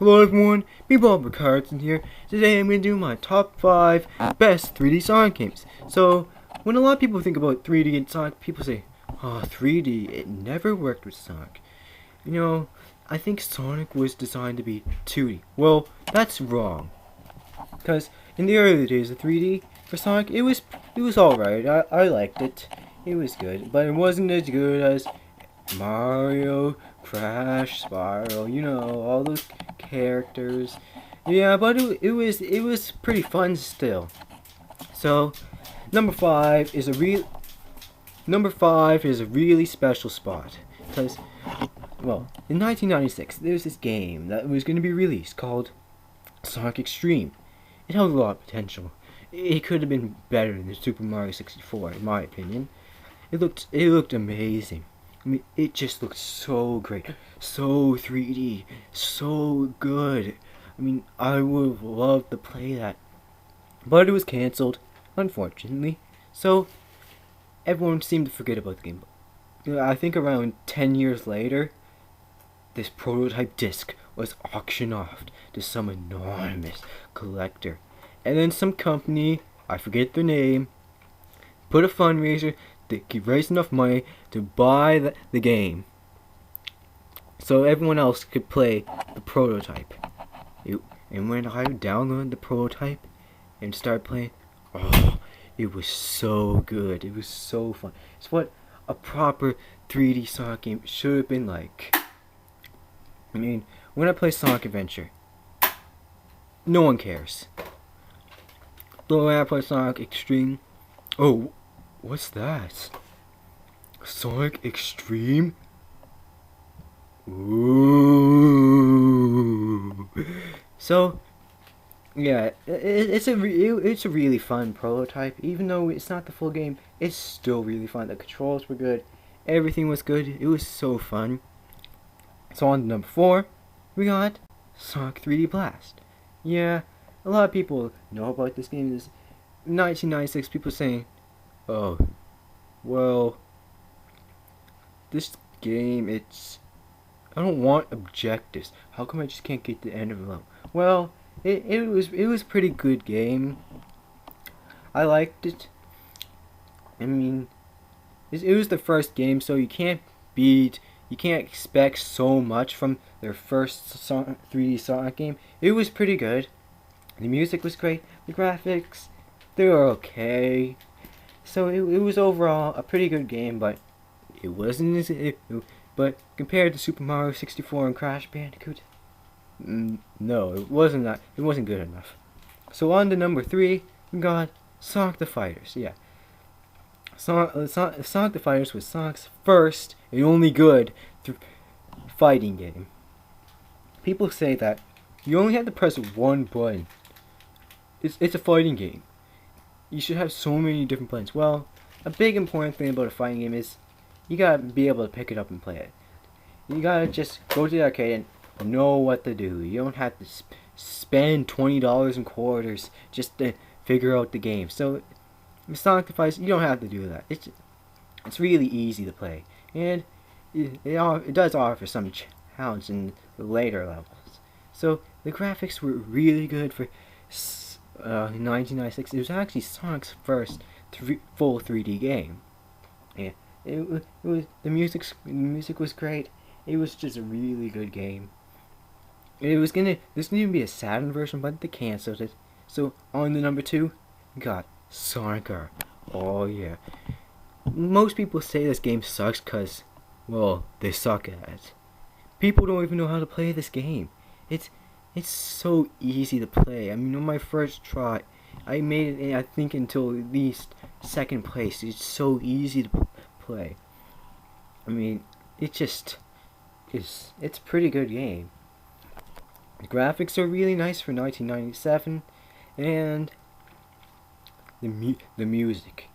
Hello everyone, Bob Carlton here. Today I'm going to do my top 5 best 3D Sonic games. So, when a lot of people think about 3D and Sonic, people say, oh, 3D, it never worked with Sonic. You know, I think Sonic was designed to be 2D. Well, that's wrong. Because in the early days of 3D for Sonic, it was alright. I liked it. It was good, but it wasn't as good as Mario, Crash, Spyro, you know, all those characters. Yeah, but it was pretty fun still. So, number 5 is a really special spot because, well, in 1996 there's this game that was going to be released called Sonic X-treme. It held a lot of potential. It could have been better than Super Mario 64, in my opinion. It looked amazing. I mean, it just looked so great, so 3D, so good. I mean, I would have loved to play that, but it was cancelled, unfortunately. So everyone seemed to forget about the game. I think around 10 years later, this prototype disc was auctioned off to some anonymous collector, and then some company, I forget their name, put a fundraiser to raise enough money to buy the game so everyone else could play the prototype. And when I downloaded the prototype and started playing, oh, it was so good. It was so fun. It's what a proper 3D Sonic game should have been like. I mean, when I play Sonic Adventure, no one cares. But when I play Sonic X-treme, oh, what's that? Sonic X-treme? Ooh. So, yeah, it's a really fun prototype. Even though it's not the full game, it's still really fun. The controls were good. Everything was good. It was so fun. So on to number 4, we got Sonic 3D Blast. Yeah, a lot of people know about this game. This 1996, people saying, oh, well, this game, I don't want objectives. How come I just can't get to the end of the level? Well, it was a pretty good game. I liked it. I mean, it was the first game, so you can't expect so much from their first 3D Sonic game. It was pretty good. The music was great. The graphics, they were okay. So it was overall a pretty good game, but it wasn't but compared to Super Mario 64 and Crash Bandicoot, no, it wasn't good enough. So on to number 3, we got Sonic the Fighters. Yeah, Sonic the Fighters was Sonic's first and only good fighting game. People say that you only have to press one button. It's a fighting game. You should have so many different buttons. Well, a big important thing about a fighting game is you gotta be able to pick it up and play it. You gotta just go to the arcade and know what to do. You don't have to spend $20 in quarters just to figure out the game. So, with Sonic the Fighters, you don't have to do that. It's really easy to play, and it does offer some challenge in the later levels. So the graphics were really good for 1996. It was actually Sonic's first full 3D game. Yeah, it was the music was great. It was just a really good game. There's gonna even be a Saturn version, but they canceled it. So on to number 2, we got Sonic R. Oh yeah. Most people say this game sucks because, well, they suck at it. People don't even know how to play this game. It's so easy to play. I mean, on my first try, I made it, I think, until at least second place. It's so easy to play. I mean, it's a pretty good game. The graphics are really nice for 1997, and the music.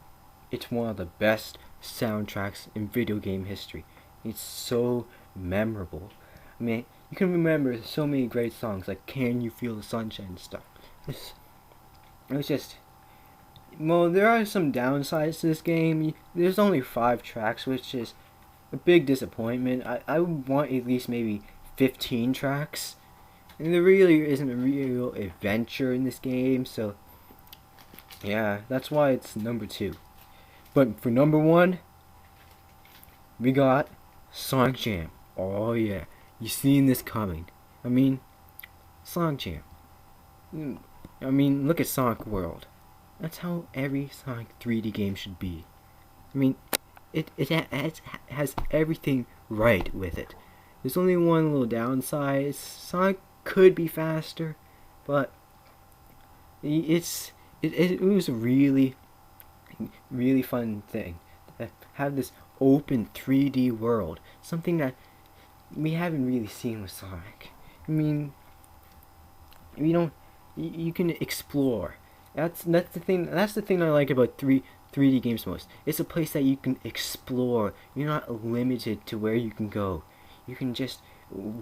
It's one of the best soundtracks in video game history. It's so memorable. I mean, you can remember so many great songs like "Can You Feel the Sunshine" and stuff. It was just, well, there are some downsides to this game. There's only 5 tracks, which is a big disappointment. I would want at least maybe 15 tracks. And there really isn't a real adventure in this game, so yeah, that's why it's number 2. But for number 1, we got Sonic Jam. Oh yeah, you seen this coming. I mean, Sonic Jam. I mean, look at Sonic World. That's how every Sonic 3D game should be. I mean, it has everything right with it. There's only one little downside. Sonic could be faster, but it was a really fun thing to have this open 3D world, something that we haven't really seen with Sonic. I mean, you can explore. That's the thing. That's the thing I like about 3D games most. It's a place that you can explore. You're not limited to where you can go. You can just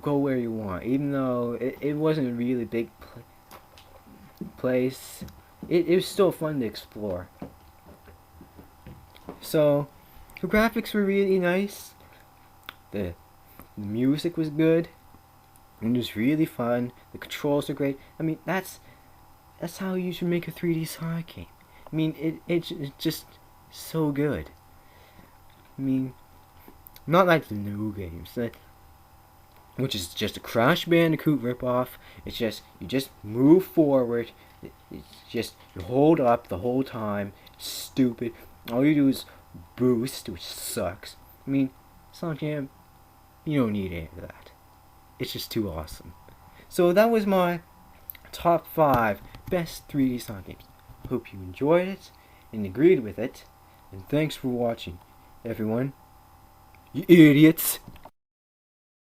go where you want. Even though it wasn't a really big place, it was still fun to explore. So, the graphics were really nice. The music was good. And it was really fun. The controls are great. I mean, that's how you should make a 3D Sonic game. I mean, it's just so good. I mean, not like the new games, which is just a Crash Bandicoot ripoff. It's just, you just move forward. It's just, you hold up the whole time. It's stupid. All you do is boost, which sucks. I mean, Sonic Jam, you don't need any of that. It's just too awesome. So that was my top 5 best 3D Sonic games. Hope you enjoyed it and agreed with it. And thanks for watching, everyone. You idiots!